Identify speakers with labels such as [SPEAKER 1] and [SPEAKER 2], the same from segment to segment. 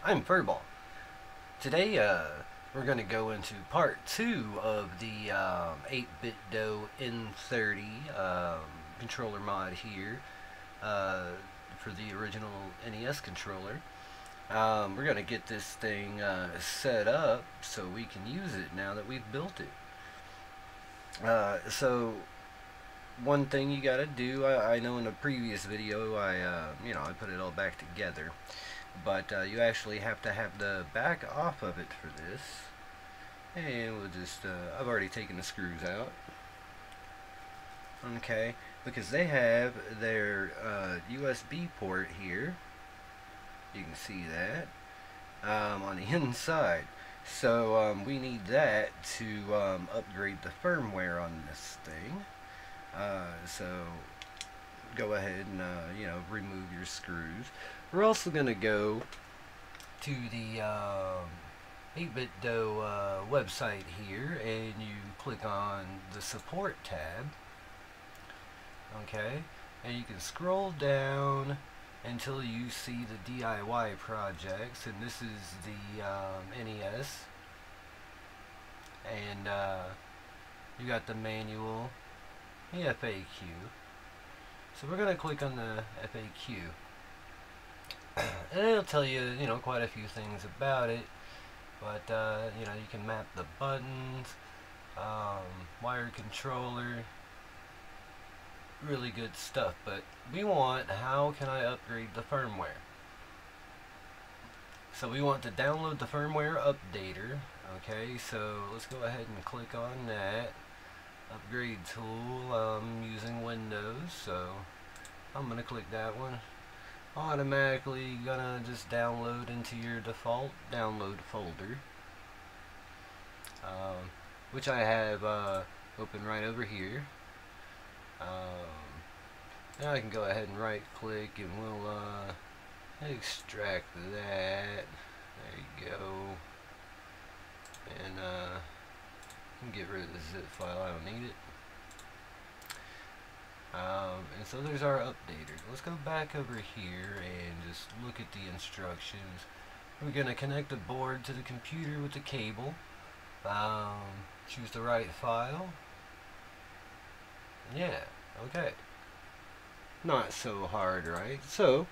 [SPEAKER 1] I'm Furball. Today, we're going to go into part 2 of the 8-bit Do N30 controller mod here for the original NES controller. We're going to get this thing set up so we can use it now that we've built it. So one thing you got to do, I know in a previous video I put it all back together. But you actually have to have the back off of it for this. And we'll just, I've already taken the screws out. Okay, because they have their USB port here. You can see that on the inside. So we need that to upgrade the firmware on this thing. So go ahead and remove your screws. We're also going to go to the 8-bit Do website here, and you click on the support tab. Okay, and you can scroll down until you see the DIY projects, and this is the NES, and you got the manual, the FAQ. So we're going to click on the FAQ. And it'll tell you, quite a few things about it, but, you can map the buttons, wire controller, really good stuff, but we want, how can I upgrade the firmware? So we want to download the firmware updater, okay, so let's go ahead and click on that, upgrade tool. I'm using Windows, so I'm going to click that one. Automatically gonna just download into your default download folder, which I have open right over here. Now I can go ahead and right click and we'll extract that. There you go. And get rid of the zip file, I don't need it. And so there's our updater. Let's go back over here and just look at the instructions. We're going to connect the board to the computer with the cable. Choose the right file. Yeah, okay. Not so hard, right? So,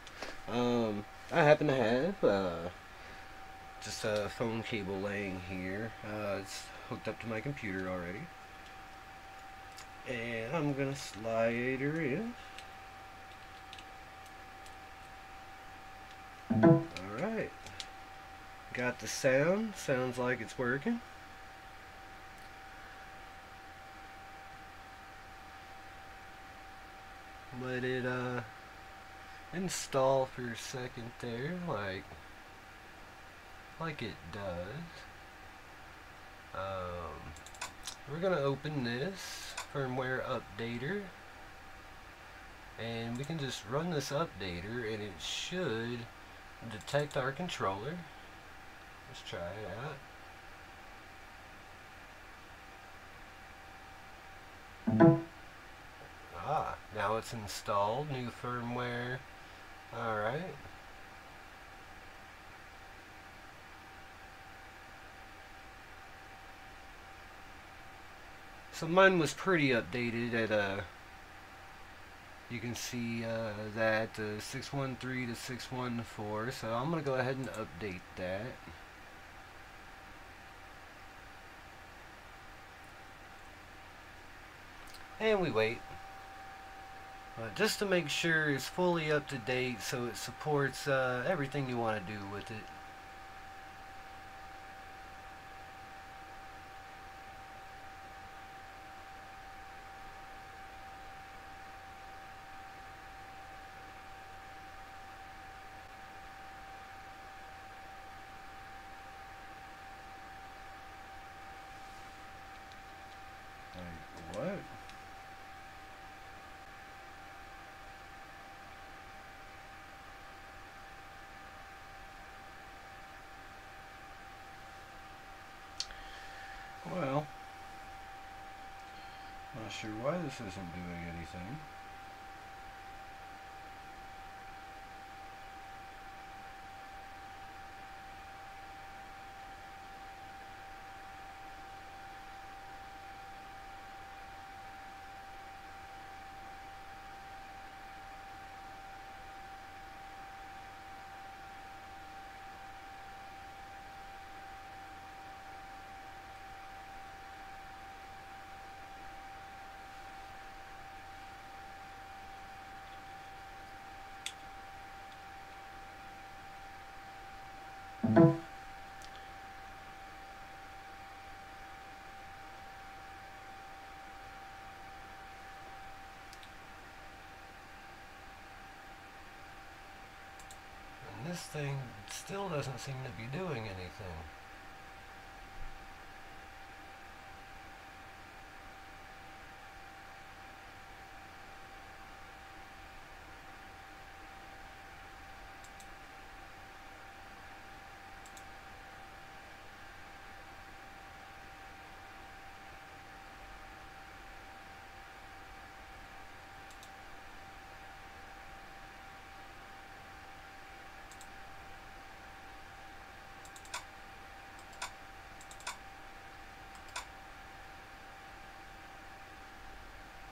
[SPEAKER 1] I happen to have just a phone cable laying here. It's hooked up to my computer already. And I'm gonna slide her in. Alright. Got the sound. Sounds like it's working. Let it install for a second there, like it does. We're gonna open this firmware updater, and we can just run this updater and it should detect our controller. Let's try it out. Now it's installed, new firmware. Alright. So mine was pretty updated at you can see that 613 to 614, so I'm going to go ahead and update that. And we wait. Just to make sure it's fully up to date so it supports everything you want to do with it. What? Well, not sure why this isn't doing anything. And this thing still doesn't seem to be doing anything.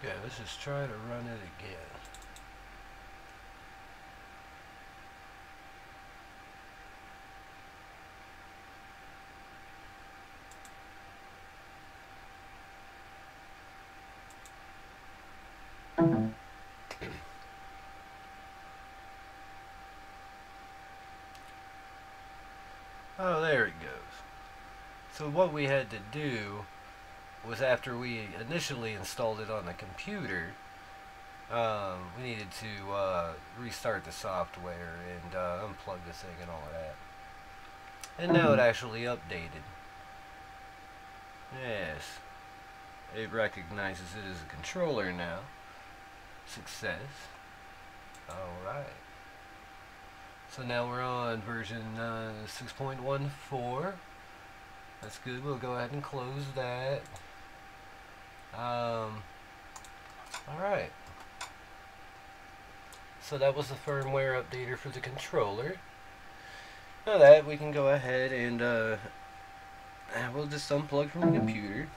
[SPEAKER 1] Okay, let's just try to run it again. Oh, there it goes. So what we had to do was, after we initially installed it on the computer, we needed to restart the software and unplug the thing and all of that. And now it actually updated. Yes. It recognizes it as a controller now. Success. Alright. So now we're on version 6.14. That's good. We'll go ahead and close that. Alright. So that was the firmware updater for the controller. Now that we can go ahead and we'll just unplug from the computer.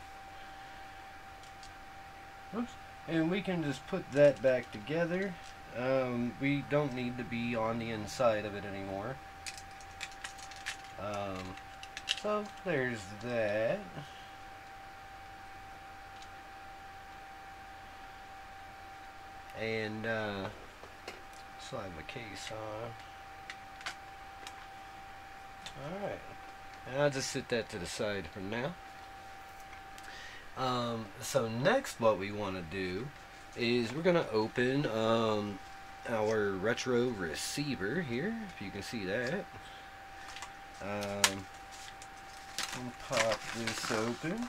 [SPEAKER 1] Oops. And we can just put that back together. We don't need to be on the inside of it anymore. So there's that. And slide my case on. Alright. And I'll just set that to the side for now. So next what we want to do is we're going to open our retro receiver here, if you can see that. Pop this open.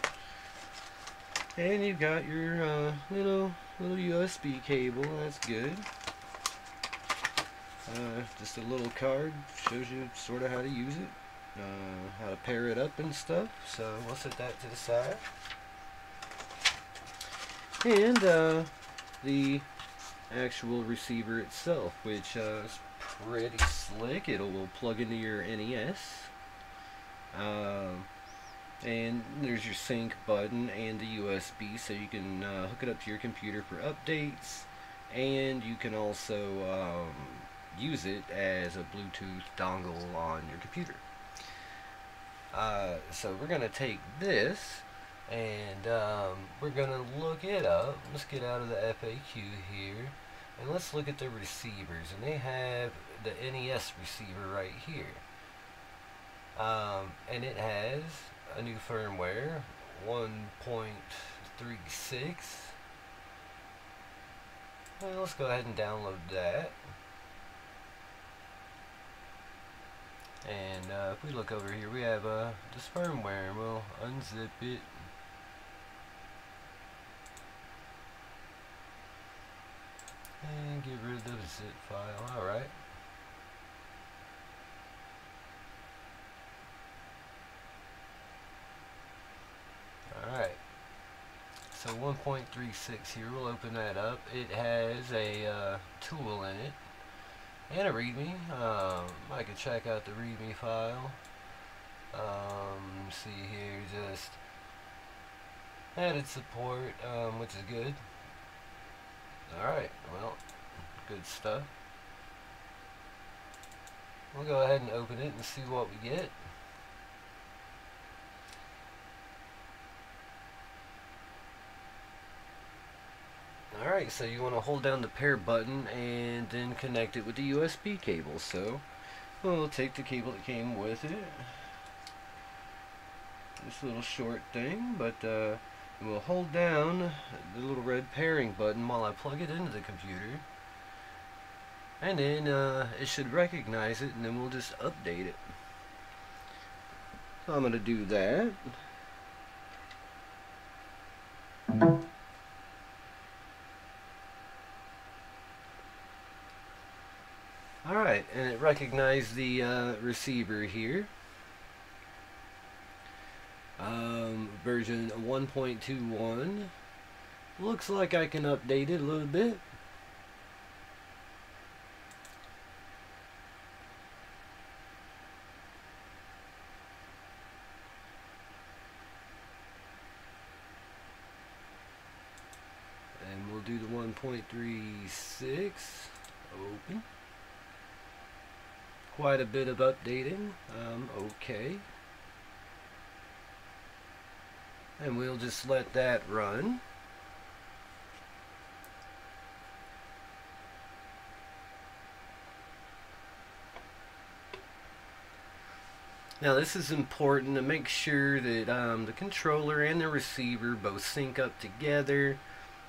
[SPEAKER 1] And you've got your little USB cable. That's good. Just a little card, shows you sort of how to use it, how to pair it up and stuff. So we'll set that to the side. And the actual receiver itself, which is pretty slick. It will plug into your NES. And there's your sync button and the USB, so you can hook it up to your computer for updates, and you can also use it as a Bluetooth dongle on your computer. So we're going to take this and we're going to look it up. Let's get out of the FAQ here and let's look at the receivers, and they have the NES receiver right here. And it has a new firmware, 1.36. Well, let's go ahead and download that. And if we look over here, we have this firmware. We'll unzip it. And get rid of the zip file. Alright. Alright. So 1.36 here, we'll open that up. It has a tool in it and a readme. I could check out the readme file. See here, just added support, which is good. Alright, well, good stuff. We'll go ahead and open it and see what we get. Alright, so you want to hold down the pair button and then connect it with the USB cable. So we'll take the cable that came with it, this little short thing, but we'll hold down the little red pairing button while I plug it into the computer, and then it should recognize it, and then we'll just update it. So I'm going to do that. Alright, and it recognized the receiver here. Version 1.21. Looks like I can update it a little bit. And we'll do the 1.36. Open. Quite a bit of updating. Okay. And we'll just let that run. Now this is important to make sure that the controller and the receiver both sync up together,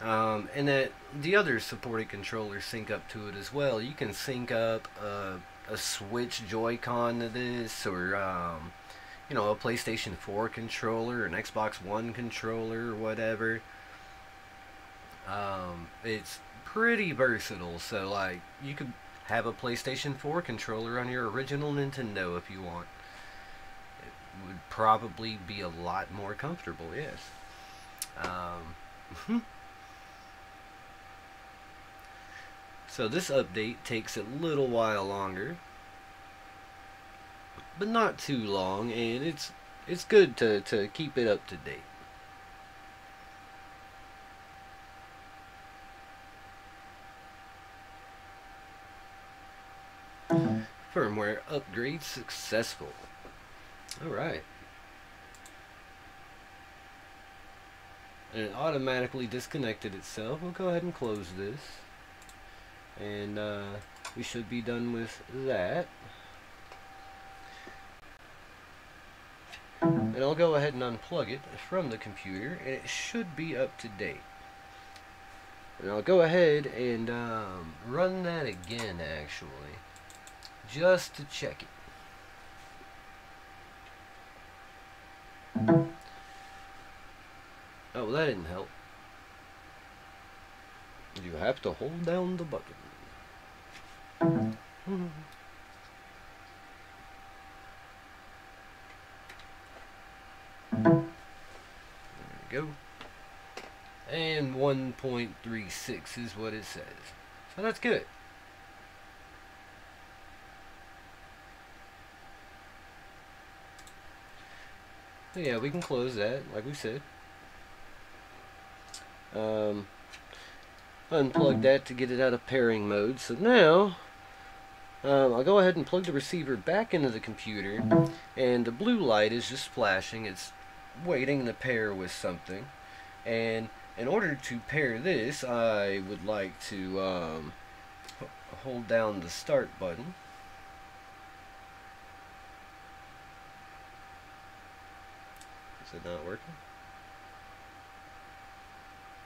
[SPEAKER 1] and that the other supported controllers sync up to it as well. You can sync up a Switch Joy-Con to this, or you know, a PlayStation 4 controller, an Xbox One controller, or whatever. It's pretty versatile, so like you could have a PlayStation 4 controller on your original Nintendo if you want. It would probably be a lot more comfortable, yes. So this update takes a little while longer, but not too long, and it's good to keep it up to date. Firmware upgrade successful. Alright. And it automatically disconnected itself. We'll go ahead and close this. And we should be done with that. And I'll go ahead and unplug it from the computer, and it should be up to date. And I'll go ahead and run that again, actually, just to check it. Oh, that didn't help. You have to hold down the button. There we go. And 1.36 is what it says. So that's good. So yeah, we can close that, like we said. Unplug that to get it out of pairing mode. So now, I'll go ahead and plug the receiver back into the computer, and the blue light is just flashing. It's waiting to pair with something. And in order to pair this, I would like to hold down the start button. Is it not working?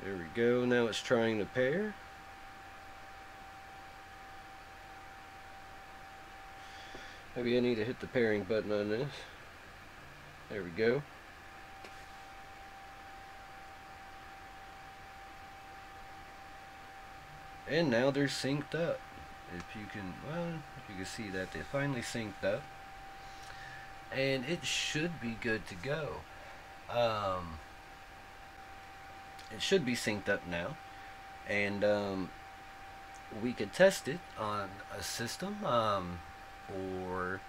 [SPEAKER 1] There we go. Now it's trying to pair. Maybe I need to hit the pairing button on this. There we go. And now they're synced up. If you can, well, if you can see that they finally synced up. And it should be good to go. It should be synced up now, and we could test it on a system, or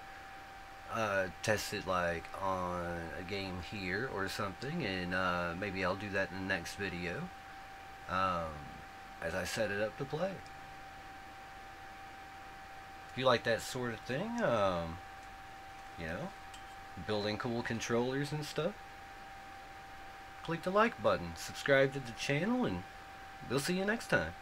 [SPEAKER 1] test it like on a game here or something, and maybe I'll do that in the next video as I set it up to play. If you like that sort of thing, you know, building cool controllers and stuff, click the like button, subscribe to the channel, and we'll see you next time.